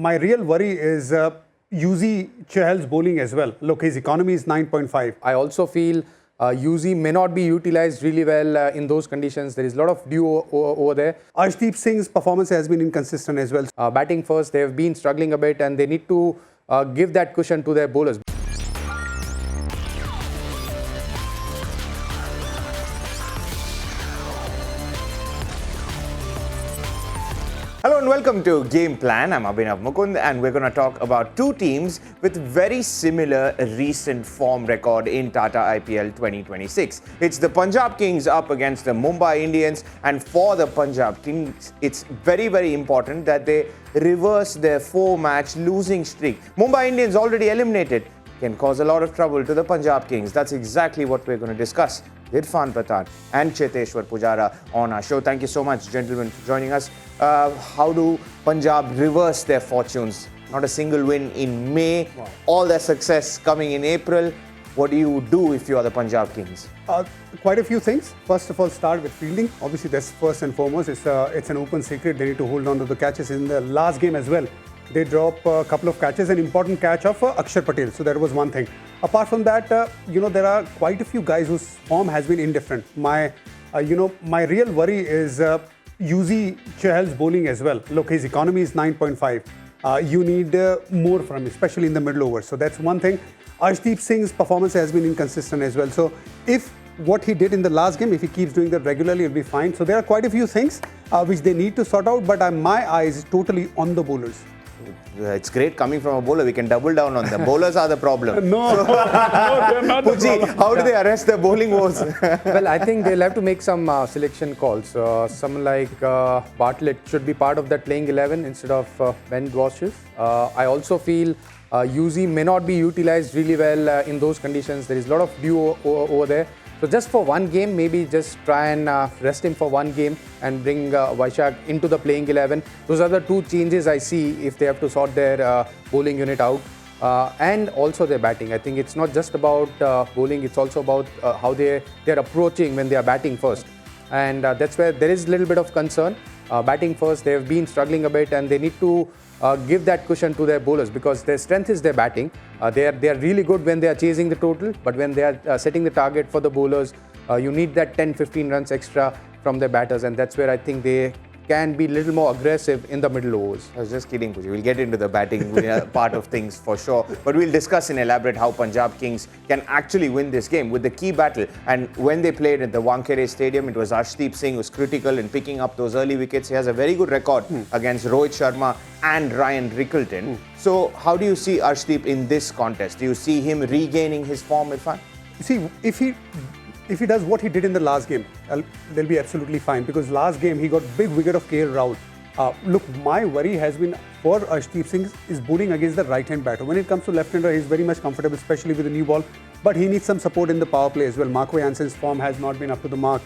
my real worry is Yuzvendra Chahal's bowling as well. Look, his economy is 9.5. I also feel Yuzi may not be utilized really well in those conditions. There is a lot of dew over there. Arshdeep Singh's performance has been inconsistent as well. Batting first, they have been struggling a bit and they need to give that cushion to their bowlers. Hello and welcome to Game Plan. I'm Abhinav Mukund and we're going to talk about two teams with very similar recent form record in Tata IPL 2026. It's the Punjab Kings up against the Mumbai Indians, and for the Punjab Kings, it's very, very important that they reverse their 4-match losing streak. Mumbai Indians already eliminated can cause a lot of trouble to the Punjab Kings. That's exactly what we're going to discuss. Irfan Pathan and Cheteshwar Pujara on our show. Thank you so much, gentlemen, for joining us. How do Punjab reverse their fortunes? Not a single win in May, all their success coming in April. What do you do if you are the Punjab Kings? Quite a few things. First of all, start with fielding. Obviously, that's first and foremost. It's an open secret. They need to hold on to the catches. In the last game as well, they drop a couple of catches, an important catch of Akshar Patel. So that was one thing. Apart from that, there are quite a few guys whose form has been indifferent. My real worry is Yuzvendra Chahal's bowling as well. Look, his economy is 9.5. You need more from him, especially in the middle overs. So that's one thing. Arshdeep Singh's performance has been inconsistent as well. So if what he did in the last game, if he keeps doing that regularly, it'll be fine. So there are quite a few things which they need to sort out. But my eyes is totally on the bowlers. It's great coming from a bowler. We can double down on them. Bowlers are the problem. No, they're not the Puji, problem. how do they arrest the bowling woes? Well, I think they'll have to make some selection calls. Someone like Bartlett should be part of that playing 11 instead of Ben Dwashes. I also feel Yuzi may not be utilized really well in those conditions. There is a lot of dew over there. So just for one game, maybe just try and rest him for one game and bring Vaishak into the playing 11. Those are the two changes I see if they have to sort their bowling unit out. And also their batting. I think it's not just about bowling, it's also about how they're approaching when they are batting first. And that's where there is a little bit of concern. Batting first, they have been struggling a bit and they need to give that cushion to their bowlers because their strength is their batting. They are really good when they are chasing the total, but when they are setting the target for the bowlers, you need that 10-15 runs extra from their batters, and that's where I think they can be a little more aggressive in the middle overs. I was just kidding, Puji. We'll get into the batting part of things for sure. But we'll discuss and elaborate how Punjab Kings can actually win this game with the key battle. And when they played at the Wankhede Stadium, it was Arshdeep Singh who was critical in picking up those early wickets. He has a very good record against Rohit Sharma and Ryan Rickelton. So how do you see Arshdeep in this contest? Do you see him regaining his form, Irfan? You see, if he does what he did in the last game, they'll be absolutely fine because last game he got big wicket of KL Rahul. Look, my worry has been for Arshdeep Singh is bowling against the right-hand batter. When it comes to left-hander, he's very much comfortable, especially with the new ball. But he needs some support in the power play as well. Marco Jansen's form has not been up to the mark.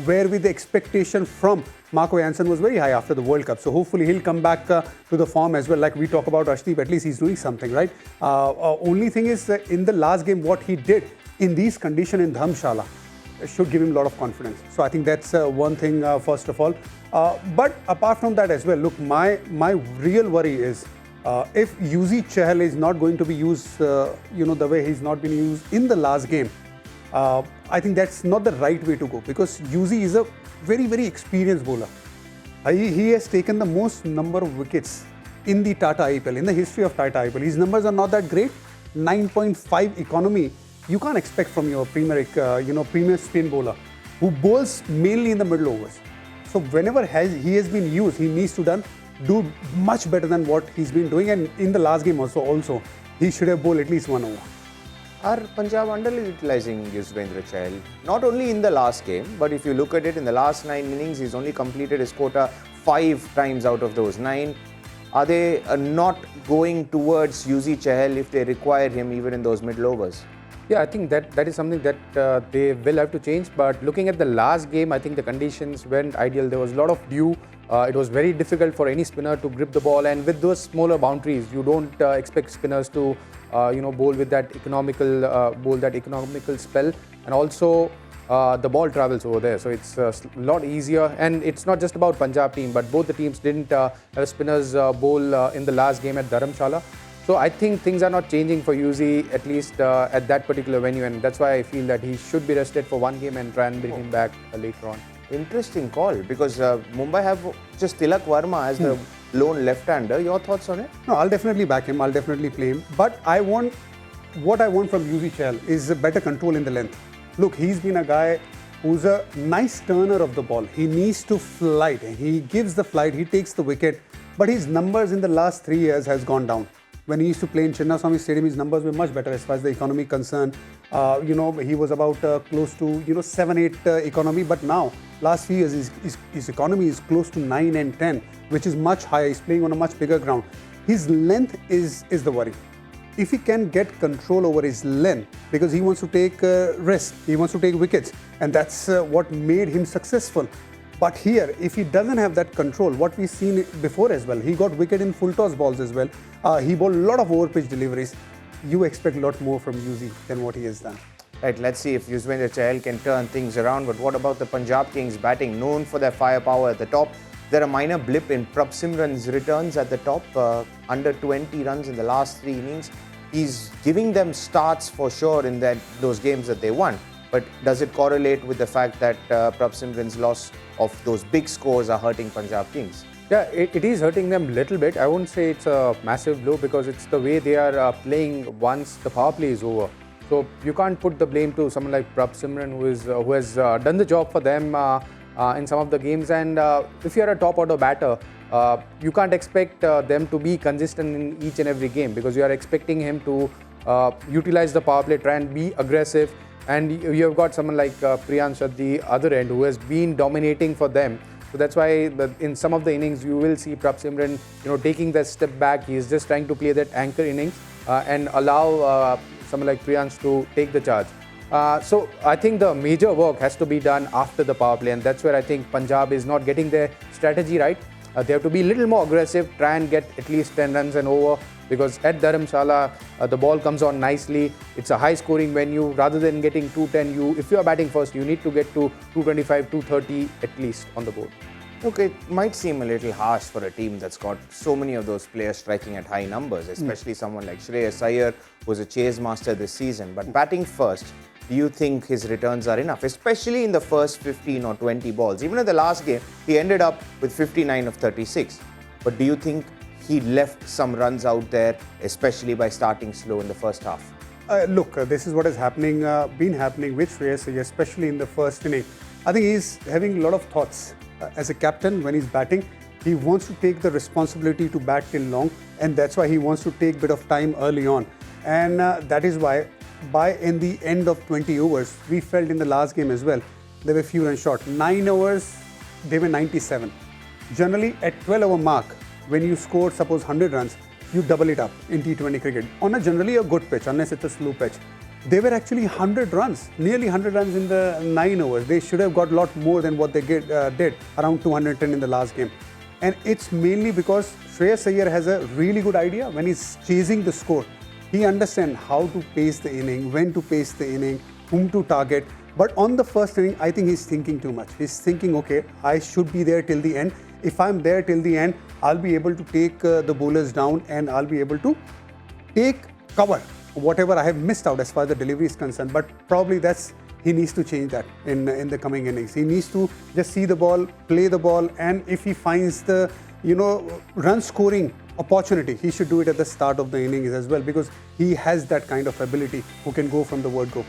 Where with the expectation from Marco Jansen was very high after the World Cup. So hopefully he'll come back to the form as well. Like we talk about Arshdeep, at least he's doing something, right? Only thing is in the last game, what he did in these conditions in Dharamshala should give him a lot of confidence. So I think that's one thing first of all. But apart from that as well, look, my real worry is if Yuzvendra Chahal is not going to be used, the way he's not been used in the last game, I think that's not the right way to go because Yuzi is a very, very experienced bowler. He has taken the most number of wickets in the Tata IPL, in the history of Tata IPL. His numbers are not that great. 9.5 economy. You can't expect from your premier spin bowler who bowls mainly in the middle overs. So whenever he has been used, he needs to do much better than what he's been doing. And in the last game also he should have bowled at least 1 over. Are Punjab under-utilising Yuzvendra Chahal? Not only in the last game, but if you look at it, in the last 9 innings, he's only completed his quota 5 times out of those 9. Are they not going towards Yuzvendra Chahal if they require him even in those middle overs? Yeah, I think that is something that they will have to change. But looking at the last game, I think the conditions weren't ideal. There was a lot of dew. It was very difficult for any spinner to grip the ball. And with those smaller boundaries, you don't expect spinners to, bowl with that economical spell. And also, the ball travels over there. So it's a lot easier. And it's not just about Punjab team, but both the teams didn't have spinners bowl in the last game at Dharamshala. So I think things are not changing for Yuzi, at least at that particular venue. And that's why I feel that he should be rested for one game and try and bring him back later on. Interesting call, because Mumbai have just Tilak Verma as the lone left-hander. Your thoughts on it? No, I'll definitely back him. I'll definitely play him. But what I want from Yuzvendra Chahal is a better control in the length. Look, he's been a guy who's a nice turner of the ball. He needs to flight. He gives the flight. He takes the wicket. But his numbers in the last 3 years has gone down. When he used to play in Chinnaswamy Stadium, his numbers were much better as far as the economy concerned. He was about close to 7-8 economy. But now, last few years, his economy is close to 9 and 10, which is much higher. He's playing on a much bigger ground. His length is the worry. If he can get control over his length, because he wants to take risks, he wants to take wickets, and that's what made him successful. But here, if he doesn't have that control, what we've seen before as well, he got wicket in full toss balls as well. He bowled a lot of overpitch deliveries. You expect a lot more from Yuzi than what he has done. Right, let's see if Yuzvendra Chahal can turn things around. But what about the Punjab Kings batting, known for their firepower at the top? There a minor blip in Prabsimran's returns at the top, under 20 runs in the last 3 innings. He's giving them starts for sure in those games that they won. But does it correlate with the fact that Prabsimran's loss of those big scores are hurting Punjab Kings? Yeah, it is hurting them a little bit. I won't say it's a massive blow, because it's the way they are playing once the power play is over. So you can't put the blame to someone like Prabsimran, who has done the job for them in some of the games. And if you're a top order batter, you can't expect them to be consistent in each and every game, because you are expecting him to utilize the power play, try and be aggressive. And you have got someone like Priyansh at the other end, who has been dominating for them. So that's why in some of the innings you will see Prabsimran, taking that step back. He is just trying to play that anchor innings and allow someone like Priyansh to take the charge. So I think the major work has to be done after the power play, and that's where I think Punjab is not getting their strategy right. They have to be a little more aggressive, try and get at least 10 runs and over, because at Dharamshala, the ball comes on nicely. It's a high scoring venue. Rather than getting 210, if you are batting first, you need to get to 225, 230 at least on the board. Look, it might seem a little harsh for a team that's got so many of those players striking at high numbers, especially someone like Shreyas Iyer, who's a chase master this season. But batting first, do you think his returns are enough, especially in the first 15 or 20 balls? Even in the last game, he ended up with 59 of 36. But do you think he left some runs out there, especially by starting slow in the first half? Look, this is what is been happening with Shreyas Iyer, especially in the first inning. I think he's having a lot of thoughts. As a captain, when he's batting, he wants to take the responsibility to bat till long, and that's why he wants to take a bit of time early on. And that is why, in the end of 20 overs, we felt in the last game as well, they were few runs short. 9 overs, they were 97. Generally, at 12-hour mark, when you score, suppose 100 runs, you double it up in T20 cricket on a generally a good pitch, unless it's a slow pitch. They were actually 100 runs, nearly 100 runs in the 9 overs. They should have got a lot more than what they did, around 210 in the last game. And it's mainly because Shreyas Iyer has a really good idea when he's chasing the score. He understands how to pace the inning, when to pace the inning, whom to target. But on the first inning, I think he's thinking too much. He's thinking, okay, I should be there till the end. If I'm there till the end, I'll be able to take the bowlers down, and I'll be able to take cover, whatever I have missed out as far as the delivery is concerned. But probably he needs to change that in the coming innings. He needs to just see the ball, play the ball, and if he finds the run scoring opportunity, he should do it at the start of the innings as well, because he has that kind of ability who can go from the word go.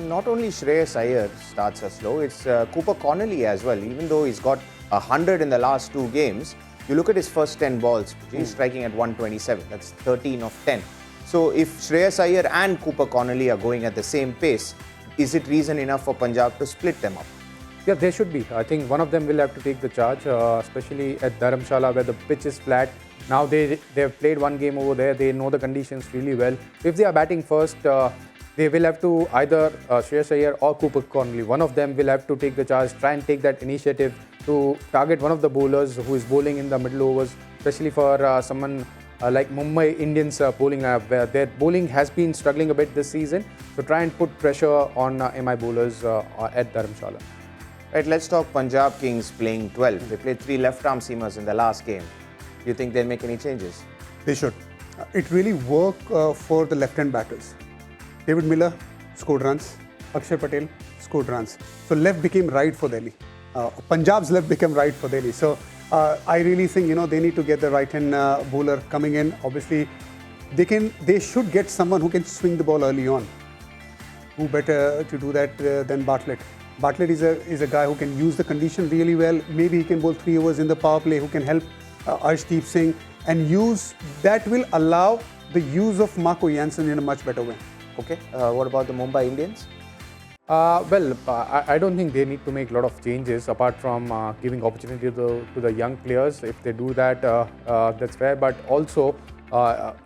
Not only Shreyas Iyer starts are slow, it's Cooper Connolly as well. Even though he's got 100 in the last 2 games, you look at his first 10 balls, he's striking at 127. That's 13 of 10. So if Shreyas Iyer and Cooper Connolly are going at the same pace, is it reason enough for Punjab to split them up? Yeah, they should be. I think one of them will have to take the charge, especially at Dharamshala, where the pitch is flat. Now they have played one game over there. They know the conditions really well. If they are batting first, they will have to either Shreyas Iyer or Cooper Connolly. One of them will have to take the charge, try and take that initiative to target one of the bowlers who is bowling in the middle overs, especially for someone like Mumbai Indians bowling lineup, where their bowling has been struggling a bit this season. So try and put pressure on MI bowlers at Dharamshala. Right, let's talk Punjab Kings playing 12. They played 3 left-arm seamers in the last game. Do you think they'll make any changes? They should. It really worked for the left-hand batters. David Miller scored runs. Akshay Patel scored runs. So left became right for Delhi. Punjab's left became right for Delhi. So I really think they need to get the right-hand bowler coming in. Obviously, they should get someone who can swing the ball early on. Who better to do that than Bartlett? Bartlett is a guy who can use the condition really well. Maybe he can bowl 3 overs in the power play, who can help Arshdeep Singh, and that will allow the use of Marco Jansen in a much better way. Okay, what about the Mumbai Indians? I don't think they need to make a lot of changes apart from giving opportunity to the young players. If they do that, that's fair. But also,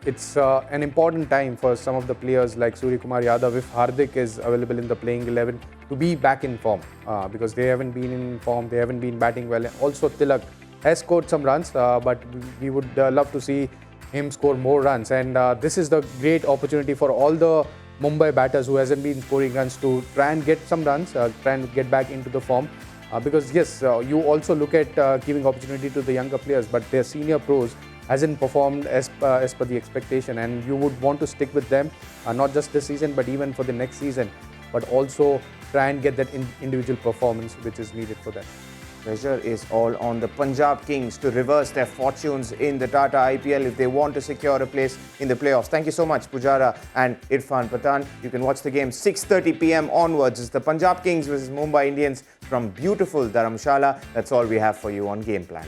it's an important time for some of the players like Suryakumar Yadav, if Hardik is available in the playing 11, to be back in form because they haven't been in form, they haven't been batting well. Also, Tilak has scored some runs, but we would love to see him score more runs. And this is the great opportunity for all the Mumbai batters who hasn't been scoring runs to try and get some runs, try and get back into the form. Because yes, you also look at giving opportunity to the younger players, but their senior pros hasn't performed as per the expectation, and you would want to stick with them, not just this season, but even for the next season, but also try and get that individual performance which is needed for them. Pressure is all on the Punjab Kings to reverse their fortunes in the Tata IPL if they want to secure a place in the playoffs. Thank you so much, Pujara and Irfan Pathan. You can watch the game 6:30 p.m. onwards. It's the Punjab Kings versus Mumbai Indians from beautiful Dharamshala. That's all we have for you on Game Plan.